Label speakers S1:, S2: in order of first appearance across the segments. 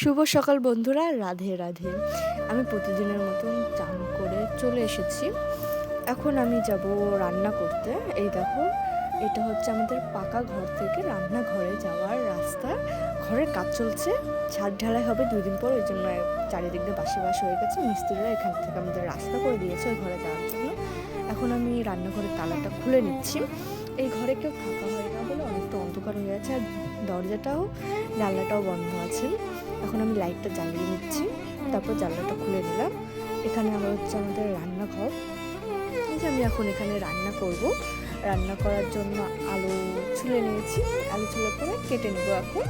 S1: শুভ সকাল বন্ধুরা, রাধে রাধে। আমি প্রতিদিনের মতন চান করে চলে এসেছি। এখন আমি যাব রান্না করতে। এই দেখো, এটা হচ্ছে আমাদের পাকা ঘর থেকে রান্নাঘরে যাওয়ার রাস্তা। ঘরের কাজ চলছে, ছাদ ঢালাই হবে 2 দিন পর, ওই জন্য চারিদিক দিয়ে বাসে হয়ে গেছে। মিস্ত্রিরা এখান থেকে আমাদের রাস্তা করে দিয়েছে ওই ঘরে যাওয়ার জন্য। এখন আমি রান্নাঘরের তালাটা খুলে নিচ্ছি। এই ঘরে কেউ থাকা হয় না বলে অনেকটা অন্ধকার হয়ে আছে, আর দরজাটাও জানলাটাও বন্ধ আছে। এখন আমি লাইটটা জ্বালিয়ে নিচ্ছি, তারপর জানলাটা খুলে নিলাম। এখানে আমার হচ্ছে আমাদের রান্নাঘর। এই যে আমি এখন এখানে রান্না করব। রান্না করার জন্য আলু ছুলে নিয়েছি, আলু ছুলে পরে কেটে নেব। এখন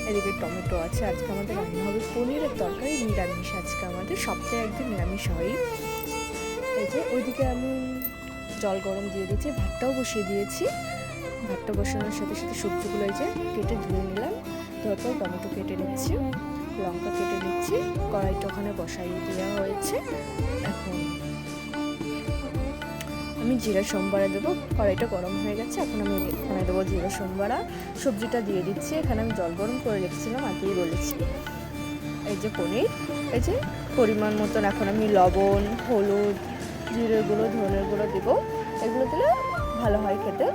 S1: এদিকে টমেটো আছে। আজকে আমাদের রান্না হবে পনিরের তরকারি, নিরামিষ। আজকে আমাদের সপ্তাহে একদিন নিরামিষ হয়। এই যে ওইদিকে আমি জল গরম দিয়ে দিয়েছি, ভাতটাও বসিয়ে দিয়েছি। ভাতটা বসানোর সাথে সাথে সবজিগুলো এই যে কেটে ধুয়ে নিলাম। তারপর টমেটো কেটে নিচ্ছি, লঙ্কা কেটে নিচ্ছি। কড়াইটা ওখানে বসাইয়ে দেওয়া হয়েছে। এখন আমি জিরা সোমবারা দেবো। কড়াইটা গরম হয়ে গেছে, এখন আমি এখানে দেবো জিরা সোমবারা। সবজিটা দিয়ে দিচ্ছি। এখানে আমি জল গরম করে রেখেছিলাম, আগেই বলেছি। এই যে পনির, এই যে পরিমাণ মতন এখন আমি লবণ, হলুদ, জিরের গুঁড়ো, ধনের গুঁড়ো দেবো। এগুলো দিলে ভালো হয়, খেতে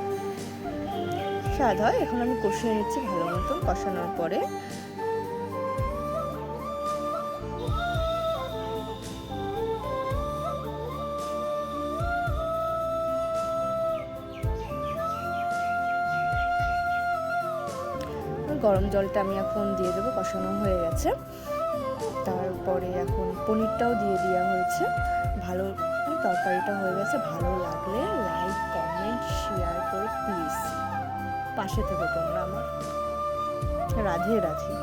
S1: স্বাদ হয়। এখন আমি কষিয়ে নিচ্ছি ভালো মতন। কষানোর পরে গরম জলটা আমি এখন দিয়ে দেবো। কষানো হয়ে গেছে, তারপরে এখন পনিরটাও দিয়ে দেওয়া হয়েছে। ভালো তরকারিটা হয়ে গেছে। ভালো লাগলে লাইক, কমেন্ট, শেয়ার করে প্লিজ পাশে থেকে তোমরা আমার। রাধে রাধে।